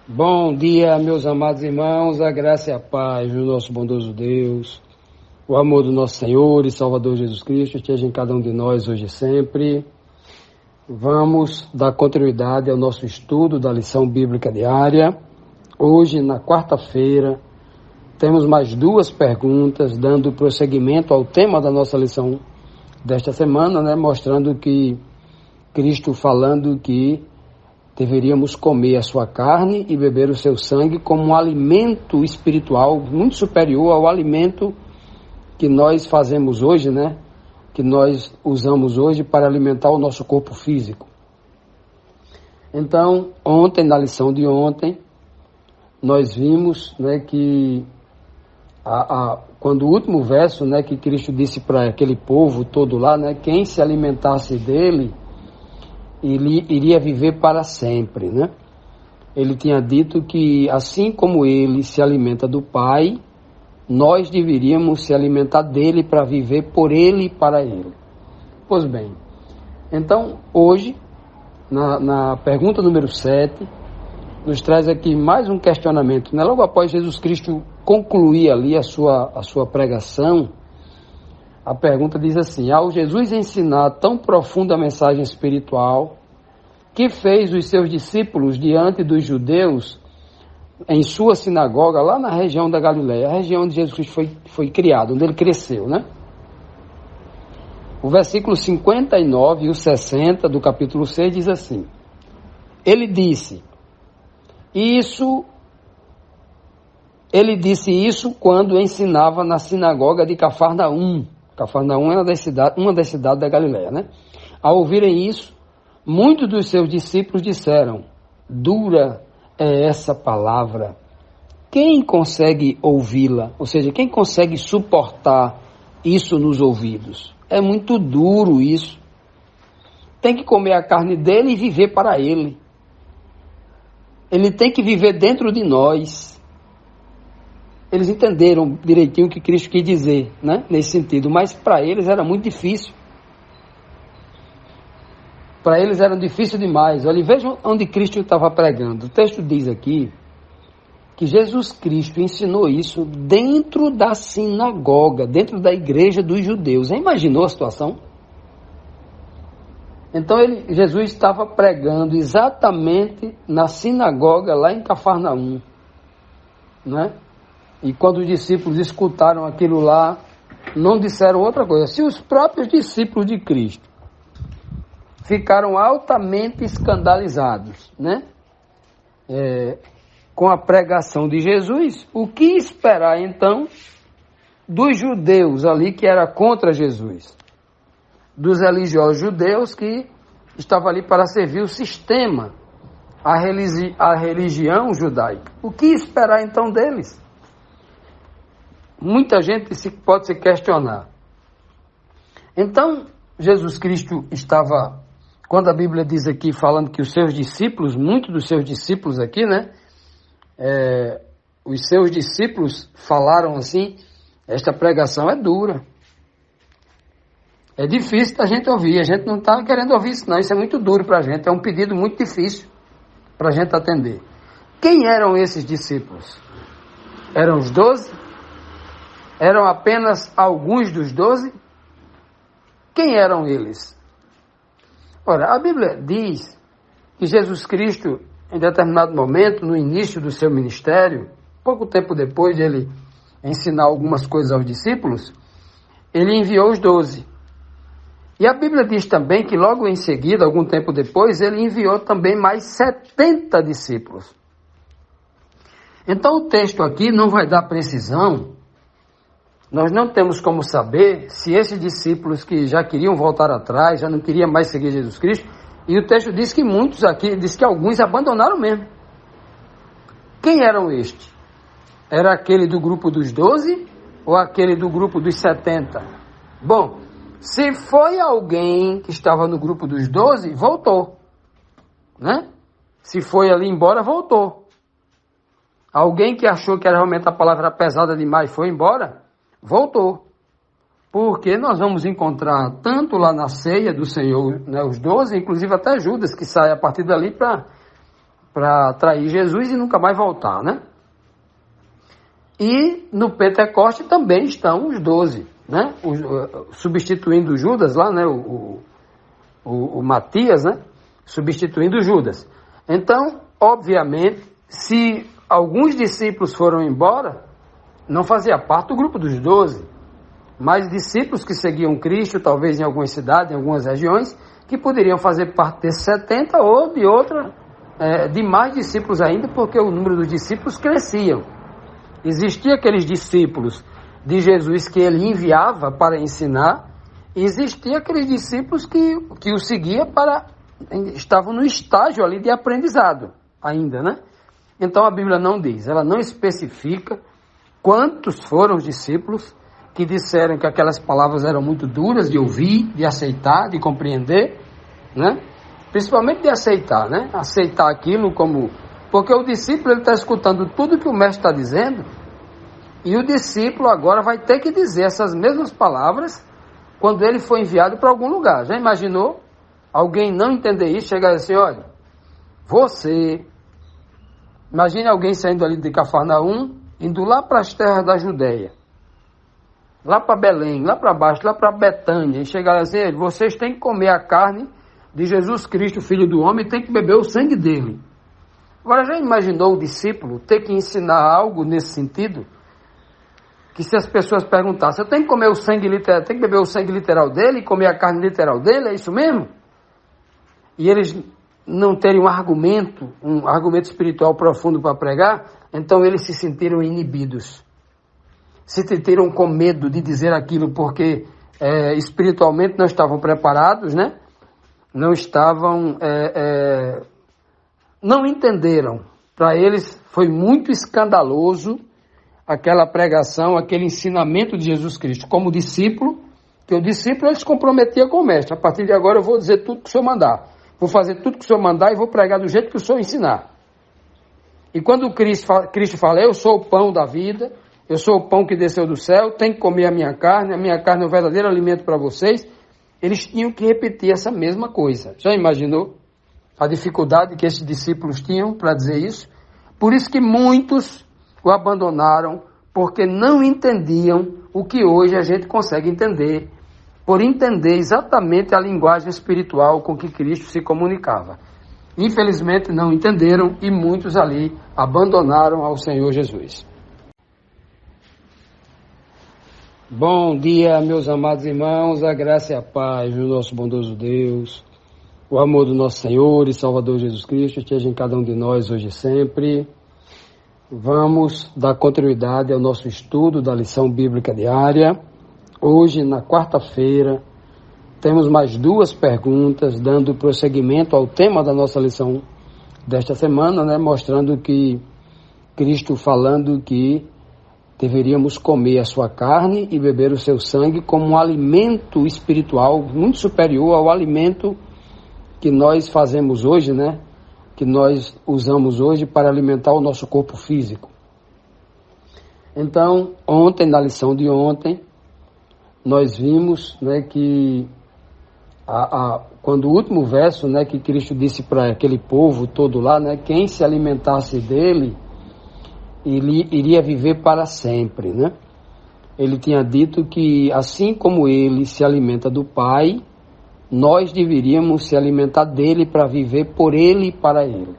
Bom dia, meus amados irmãos, a graça e a paz do nosso bondoso Deus, o amor do nosso Senhor e Salvador Jesus Cristo esteja em cada um de nós hoje e sempre. Vamos dar continuidade ao nosso estudo da lição bíblica diária. Hoje, na quarta-feira, temos mais duas perguntas, dando prosseguimento ao tema da nossa lição desta semana, mostrando que Cristo falando que deveríamos comer a sua carne e beber o seu sangue como um alimento espiritual muito superior ao alimento que nós fazemos hoje, que nós usamos hoje para alimentar o nosso corpo físico. Então, ontem, na lição de ontem, nós vimos que quando o último verso, que Cristo disse para aquele povo todo lá, quem se alimentasse dele, ele iria viver para sempre, Ele tinha dito que assim como ele se alimenta do Pai, nós deveríamos se alimentar dele para viver por ele e para ele. Pois bem, então hoje, na pergunta número 7, nos traz aqui mais um questionamento, Logo após Jesus Cristo concluir ali a sua pregação, a pergunta diz assim: ao Jesus ensinar tão profunda mensagem espiritual, que fez os seus discípulos diante dos judeus em sua sinagoga, lá na região da Galileia, a região onde Jesus Cristo foi criado, onde ele cresceu, O versículo 59 e o 60 do capítulo 6 diz assim: Ele disse isso quando ensinava na sinagoga de Cafarnaum. Cafarnaum era uma das cidades da Galileia, Ao ouvirem isso, muitos dos seus discípulos disseram: dura é essa palavra. Quem consegue ouvi-la? Ou seja, quem consegue suportar isso nos ouvidos? É muito duro isso. Tem que comer a carne dele e viver para ele. Ele tem que viver dentro de nós. Eles entenderam direitinho o que Cristo quis dizer, nesse sentido, mas para eles era muito difícil. Para eles era difícil demais. Olha, vejam onde Cristo estava pregando. O texto diz aqui que Jesus Cristo ensinou isso dentro da sinagoga, dentro da igreja dos judeus. Já imaginou a situação? Então Jesus estava pregando exatamente na sinagoga lá em Cafarnaum, E quando os discípulos escutaram aquilo lá, não disseram outra coisa. Se os próprios discípulos de Cristo ficaram altamente escandalizados, com a pregação de Jesus, o que esperar então dos judeus ali que era contra Jesus, dos religiosos judeus que estavam ali para servir o sistema, a religião judaica? O que esperar então deles? Muita gente pode se questionar. Então, Jesus Cristo estava, quando a Bíblia diz aqui, falando que os seus discípulos, muitos dos seus discípulos aqui, os seus discípulos falaram assim: esta pregação é dura. É difícil da gente ouvir, a gente não está querendo ouvir isso não, isso é muito duro para a gente, é um pedido muito difícil para a gente atender. Quem eram esses discípulos? Eram os 12? Eram apenas alguns dos 12? Quem eram eles? Ora, a Bíblia diz que Jesus Cristo, em determinado momento, no início do seu ministério, pouco tempo depois de ele ensinar algumas coisas aos discípulos, ele enviou os 12. E a Bíblia diz também que logo em seguida, algum tempo depois, ele enviou também mais 70 discípulos. Então o texto aqui não vai dar precisão. Nós não temos como saber se esses discípulos que já queriam voltar atrás, já não queriam mais seguir Jesus Cristo, e o texto diz que muitos aqui, diz que alguns abandonaram mesmo. Quem eram estes? Era aquele do grupo dos 12 ou aquele do grupo dos 70? Bom, se foi alguém que estava no grupo dos 12, voltou, Se foi ali embora, voltou. Alguém que achou que era realmente a palavra pesada demais foi embora, voltou. Porque nós vamos encontrar tanto lá na ceia do Senhor, os 12, inclusive até Judas, que sai a partir dali para para trair Jesus e nunca mais voltar, né? E no Pentecoste também estão os 12, né? Substituindo Judas lá, né? O Matias, né? Substituindo Judas. Então, obviamente, se alguns discípulos foram embora, não fazia parte do grupo dos 12, mas discípulos que seguiam Cristo, talvez em algumas cidades, em algumas regiões, que poderiam fazer parte desses 70 ou de outra, de mais discípulos ainda, porque o número dos discípulos cresciam. Existiam aqueles discípulos de Jesus que ele enviava para ensinar, e existiam aqueles discípulos que o seguiam estavam no estágio ali de aprendizado ainda, né? Então a Bíblia não diz, ela não especifica quantos foram os discípulos que disseram que aquelas palavras eram muito duras de ouvir, de aceitar, de compreender, né? Principalmente de aceitar, né? Aceitar aquilo como... Porque o discípulo está escutando tudo que o mestre está dizendo, e o discípulo agora vai ter que dizer essas mesmas palavras quando ele for enviado para algum lugar. Já imaginou alguém não entender isso, chegar assim, olha, você... Imagine alguém saindo ali de Cafarnaum, indo lá para as terras da Judéia, lá para Belém, lá para baixo, lá para Betânia, e chegar assim, vocês têm que comer a carne de Jesus Cristo, Filho do Homem, e tem que beber o sangue dele. Agora, já imaginou o discípulo ter que ensinar algo nesse sentido? Que se as pessoas perguntassem, eu tenho que comer o sangue literal, tem que beber o sangue literal dele e comer a carne literal dele, é isso mesmo? E eles não terem um argumento espiritual profundo para pregar, então eles se sentiram inibidos. Se sentiram com medo de dizer aquilo porque espiritualmente não estavam preparados, né? Não estavam... não entenderam. Para eles foi muito escandaloso aquela pregação, aquele ensinamento de Jesus Cristo. Como discípulo, que o discípulo ele se comprometia com o mestre. A partir de agora eu vou dizer tudo que o Senhor mandar. Vou fazer tudo que o Senhor mandar e vou pregar do jeito que o Senhor ensinar. E quando Cristo fala, eu sou o pão da vida, eu sou o pão que desceu do céu, tem que comer a minha carne é o verdadeiro alimento para vocês, eles tinham que repetir essa mesma coisa. Já imaginou a dificuldade que esses discípulos tinham para dizer isso? Por isso que muitos o abandonaram, porque não entendiam o que hoje a gente consegue entender, por entender exatamente a linguagem espiritual com que Cristo se comunicava. Infelizmente não entenderam e muitos ali abandonaram ao Senhor Jesus. Bom dia, meus amados irmãos, a graça e a paz do nosso bondoso Deus, o amor do nosso Senhor e Salvador Jesus Cristo esteja em cada um de nós hoje e sempre. Vamos dar continuidade ao nosso estudo da lição bíblica diária. Hoje, na quarta-feira, temos mais 2 perguntas, dando prosseguimento ao tema da nossa lição desta semana, né? Mostrando que Cristo falando que deveríamos comer a sua carne e beber o seu sangue como um alimento espiritual muito superior ao alimento que nós fazemos hoje, né? Que nós usamos hoje para alimentar o nosso corpo físico. Então, ontem, na lição de ontem, nós vimos, né, que quando o último verso, né, que Cristo disse para aquele povo todo lá, né, quem se alimentasse dele, ele iria viver para sempre, né? Ele tinha dito que assim como ele se alimenta do Pai, nós deveríamos se alimentar dele para viver por ele e para ele.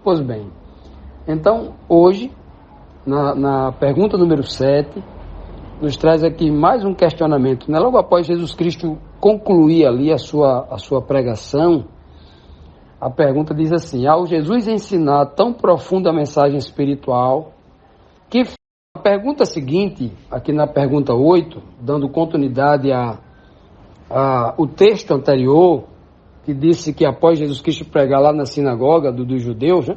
Pois bem, então hoje, na pergunta número 7, nos traz aqui mais um questionamento, né? Logo após Jesus Cristo concluir ali a sua pregação, a pergunta diz assim: ao Jesus ensinar tão profunda mensagem espiritual, que a pergunta seguinte, aqui na pergunta 8, dando continuidade o texto anterior, que disse que após Jesus Cristo pregar lá na sinagoga dos judeus, né,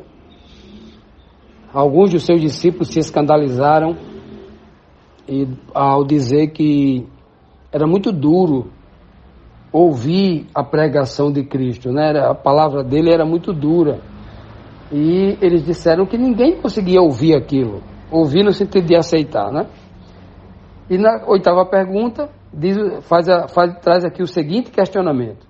alguns dos seus discípulos se escandalizaram ao dizer que era muito duro ouvir a pregação de Cristo, né? A palavra dele era muito dura. E eles disseram que ninguém conseguia ouvir aquilo. Ouvir no sentido de aceitar, né? E na 8ª pergunta, traz aqui o seguinte questionamento: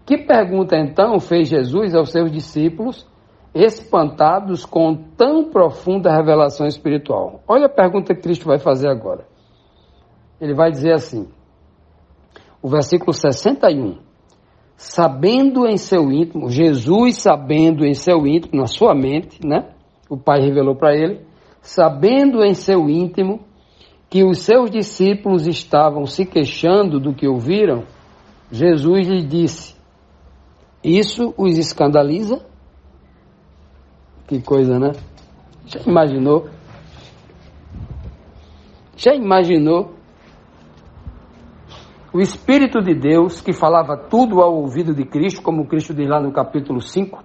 que pergunta então fez Jesus aos seus discípulos espantados com tão profunda revelação espiritual. Olha a pergunta que Cristo vai fazer agora. Ele vai dizer assim, o versículo 61, sabendo em seu íntimo, Jesus sabendo em seu íntimo, na sua mente, né? O Pai revelou para ele, sabendo em seu íntimo que os seus discípulos estavam se queixando do que ouviram, Jesus lhe disse, isso os escandaliza? Que coisa, né? Já imaginou? Já imaginou? O Espírito de Deus, que falava tudo ao ouvido de Cristo, como Cristo diz lá no capítulo 5,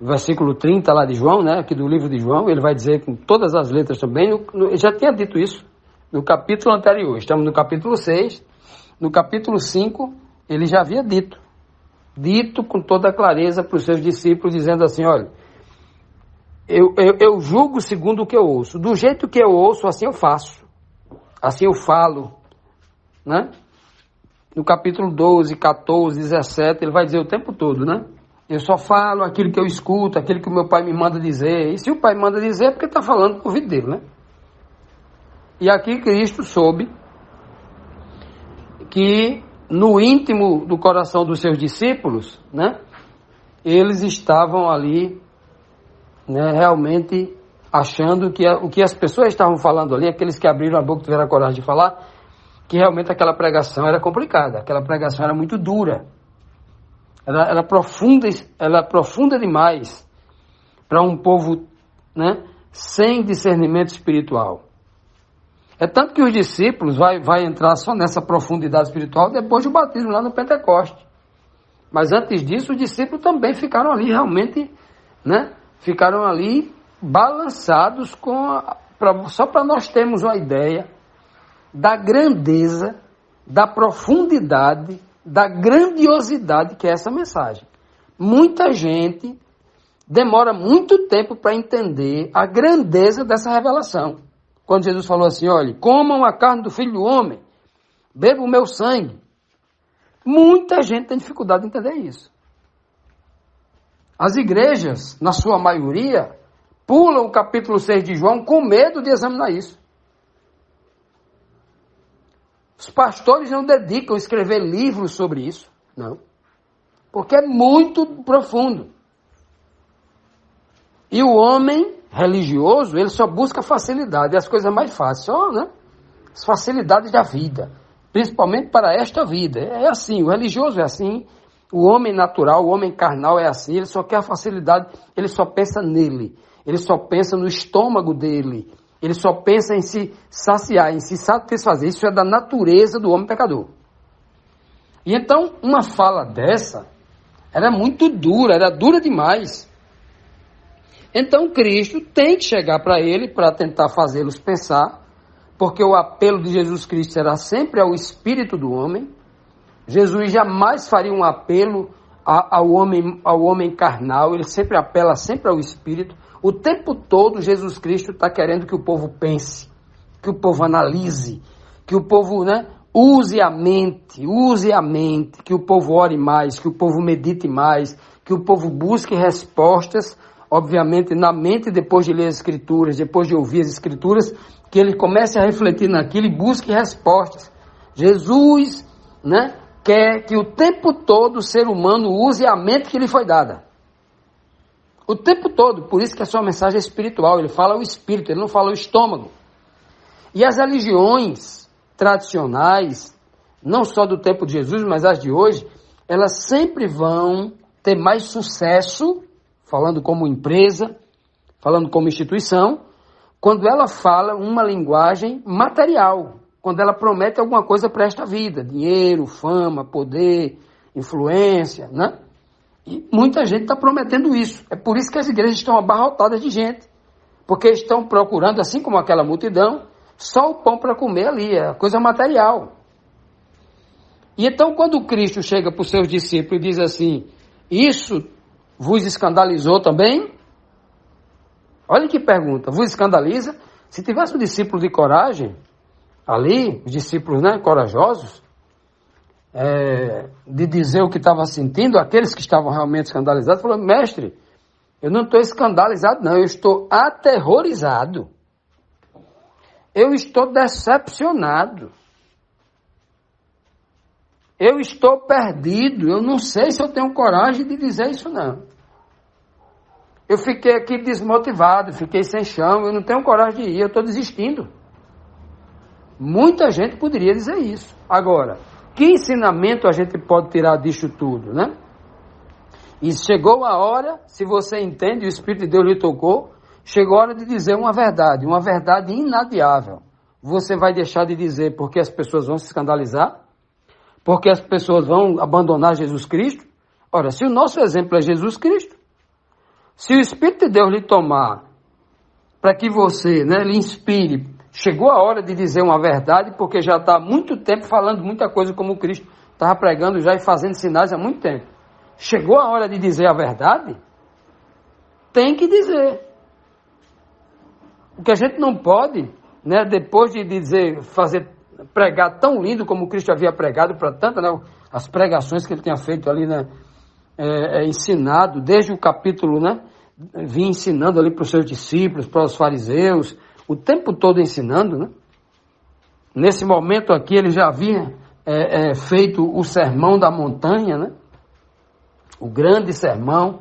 versículo 30 lá de João, né? Aqui do livro de João, ele vai dizer com todas as letras também, ele já tinha dito isso no capítulo anterior, estamos no capítulo 6, no capítulo 5, ele já havia dito com toda a clareza para os seus discípulos, dizendo assim, olha, eu julgo segundo o que eu ouço, do jeito que eu ouço, assim eu faço, assim eu falo, né? No capítulo 12, 14, 17, ele vai dizer o tempo todo, né? Eu só falo aquilo que eu escuto, aquilo que o meu pai me manda dizer, e se o pai manda dizer é porque está falando com o ouvido dele, né? E aqui Cristo soube que no íntimo do coração dos seus discípulos, né, eles estavam ali, né, realmente achando que o que as pessoas estavam falando ali, aqueles que abriram a boca e tiveram a coragem de falar, que realmente aquela pregação era complicada, aquela pregação era muito dura, era profunda demais para um povo, né, sem discernimento espiritual. É tanto que os discípulos vai entrar só nessa profundidade espiritual depois do batismo lá no Pentecoste. Mas antes disso, os discípulos também ficaram ali realmente, né? Ficaram ali balançados só para nós termos uma ideia da grandeza, da profundidade, da grandiosidade que é essa mensagem. Muita gente demora muito tempo para entender a grandeza dessa revelação. Quando Jesus falou assim, olha, comam a carne do Filho do Homem, bebam o meu sangue. Muita gente tem dificuldade de entender isso. As igrejas, na sua maioria, pulam o capítulo 6 de João com medo de examinar isso. Os pastores não dedicam a escrever livros sobre isso, não. Porque é muito profundo. E o homem religioso, ele só busca facilidade, as coisas mais fáceis, só, né? As facilidades da vida, principalmente para esta vida. É assim, o religioso é assim, o homem natural, o homem carnal é assim, ele só quer a facilidade, ele só pensa nele, ele só pensa no estômago dele, ele só pensa em se saciar, em se satisfazer. Isso é da natureza do homem pecador. E então, uma fala dessa, era muito dura, era dura demais. Então Cristo tem que chegar para ele para tentar fazê-los pensar, porque o apelo de Jesus Cristo será sempre ao espírito do homem. Jesus jamais faria um apelo ao homem carnal, ele sempre apela sempre ao espírito. O tempo todo Jesus Cristo está querendo que o povo pense, que o povo analise, que o povo, né, use a mente, que o povo ore mais, que o povo medite mais, que o povo busque respostas, obviamente, na mente, depois de ler as Escrituras, depois de ouvir as Escrituras, que ele comece a refletir naquilo e busque respostas. Jesus, né, quer que o tempo todo o ser humano use a mente que lhe foi dada. O tempo todo, por isso que a sua mensagem é espiritual, ele fala o espírito, ele não fala o estômago. E as religiões tradicionais, não só do tempo de Jesus, mas as de hoje, elas sempre vão ter mais sucesso, falando como empresa, falando como instituição, quando ela fala uma linguagem material, quando ela promete alguma coisa para esta vida, dinheiro, fama, poder, influência, né? E muita gente está prometendo isso. É por isso que as igrejas estão abarrotadas de gente, porque estão procurando, assim como aquela multidão, só o pão para comer ali, é coisa material. E então quando Cristo chega para os seus discípulos e diz assim, isso vos escandalizou também? Olha que pergunta, vos escandaliza? Se tivesse um discípulo de coragem, ali, os discípulos, né, corajosos, de dizer o que estava sentindo, aqueles que estavam realmente escandalizados, falaram, mestre, Eu não estou escandalizado, não. Eu estou aterrorizado. Eu estou decepcionado. Eu estou perdido. Eu não sei se eu tenho coragem de dizer isso, não. Eu fiquei aqui desmotivado, fiquei sem chão. Eu não tenho coragem de ir, eu estou desistindo. Muita gente poderia dizer isso. Agora, que ensinamento a gente pode tirar disso tudo, né? E chegou a hora, se você entende, o Espírito de Deus lhe tocou, chegou a hora de dizer uma verdade inadiável. Você vai deixar de dizer porque as pessoas vão se escandalizar? Porque as pessoas vão abandonar Jesus Cristo? Ora, se o nosso exemplo é Jesus Cristo, se o Espírito de Deus lhe tomar para que você, né, lhe inspire, chegou a hora de dizer uma verdade, porque já está há muito tempo falando muita coisa como Cristo estava pregando já e fazendo sinais há muito tempo. Chegou a hora de dizer a verdade? Tem que dizer. O que a gente não pode, né, depois de dizer, pregar tão lindo como Cristo havia pregado para tanto, né, as pregações que ele tinha feito ali, né, ensinado, desde o capítulo, né, vinha ensinando ali para os seus discípulos, para os fariseus, o tempo todo ensinando, né? Nesse momento aqui ele já havia feito o sermão da montanha, né? O grande sermão,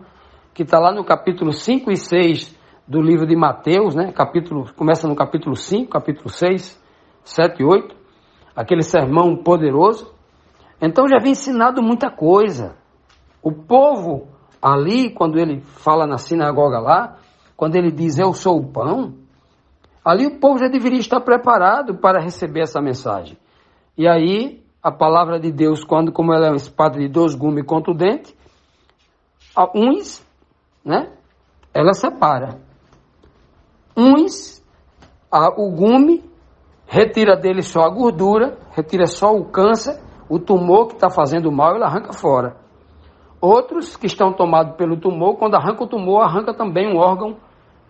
que está lá no capítulo 5 e 6 do livro de Mateus, né? Começa no capítulo 5, capítulo 6, 7 e 8, aquele sermão poderoso. Então já havia ensinado muita coisa. O povo ali, quando ele fala na sinagoga lá, quando ele diz eu sou o pão, ali o povo já deveria estar preparado para receber essa mensagem. E aí, a palavra de Deus, como ela é uma espada de 2 gumes contundente, a uns, né, ela separa. Uns, o gume, retira dele só a gordura, retira só o câncer, o tumor que está fazendo mal, ele arranca fora. Outros que estão tomados pelo tumor, quando arranca o tumor, arranca também um órgão,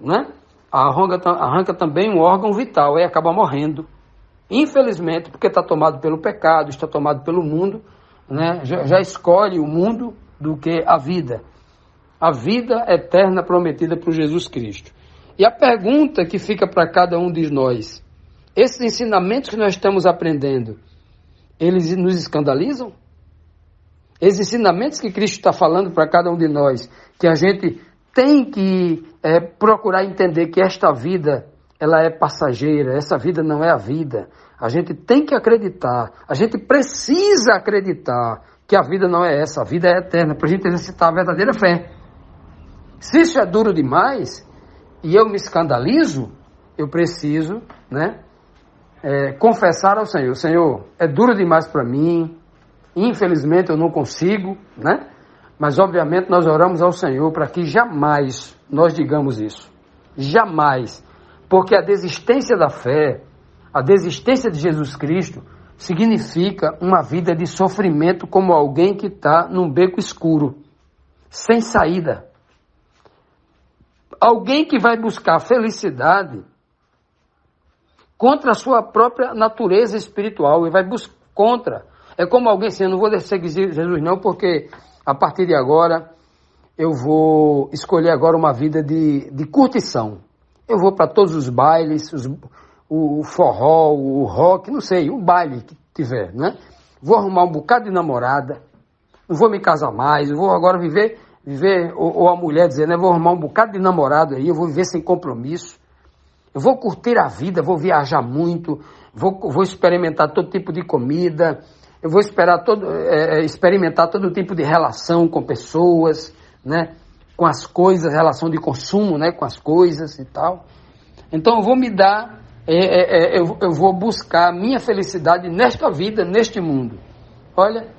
né? Arranca também um órgão vital e acaba morrendo. Infelizmente, porque está tomado pelo pecado, está tomado pelo mundo, né? Já escolhe o mundo do que a vida. A vida eterna prometida por Jesus Cristo. E a pergunta que fica para cada um de nós, esses ensinamentos que nós estamos aprendendo, eles nos escandalizam? Esses ensinamentos que Cristo está falando para cada um de nós, que a gente tem que procurar entender que esta vida, ela é passageira, essa vida não é a vida. A gente tem que acreditar, a gente precisa acreditar que a vida não é essa, a vida é eterna, para a gente exercitar a verdadeira fé. Se isso é duro demais, e eu me escandalizo, eu preciso, né, confessar ao Senhor, Senhor, é duro demais para mim, infelizmente eu não consigo, né? Mas obviamente nós oramos ao Senhor para que jamais nós digamos isso. Jamais. Porque a desistência da fé, a desistência de Jesus Cristo, significa uma vida de sofrimento como alguém que está num beco escuro, sem saída. Alguém que vai buscar felicidade contra a sua própria natureza espiritual e vai buscar contra. É como alguém assim, eu não vou seguir Jesus não, porque a partir de agora eu vou escolher agora uma vida de curtição. Eu vou para todos os bailes, o forró, o rock, não sei, o baile que tiver, né? Vou arrumar um bocado de namorada, não vou me casar mais, eu vou agora viver, ou a mulher dizer, né? Vou arrumar um bocado de namorado aí, eu vou viver sem compromisso. Eu vou curtir a vida, vou viajar muito, vou experimentar todo tipo de comida, eu vou experimentar todo tipo de relação com pessoas, né? Com as coisas, relação de consumo, né? Com as coisas e tal. Então eu vou me dar, eu vou buscar a minha felicidade nesta vida, neste mundo. Olha,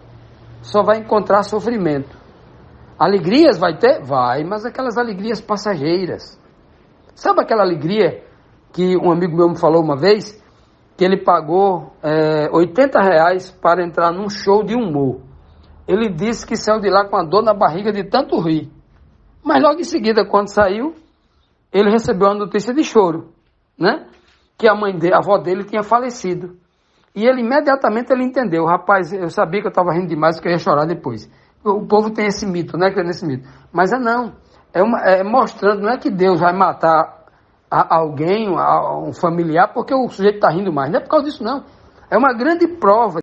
só vai encontrar sofrimento. Alegrias vai ter? Vai, mas aquelas alegrias passageiras. Sabe aquela alegria que um amigo meu me falou uma vez? Que ele pagou R$80 para entrar num show de humor. Ele disse que saiu de lá com a dor na barriga de tanto rir. Mas logo em seguida, quando saiu, ele recebeu uma notícia de choro, né? Que a avó dele tinha falecido. E ele imediatamente entendeu. Rapaz, eu sabia que eu estava rindo demais, que eu ia chorar depois. O povo tem esse mito, né? Que é nesse mito. Mas não. é mostrando, não é que Deus vai matar alguém, um familiar, porque o sujeito está rindo mais. Não é por causa disso, não. É uma grande prova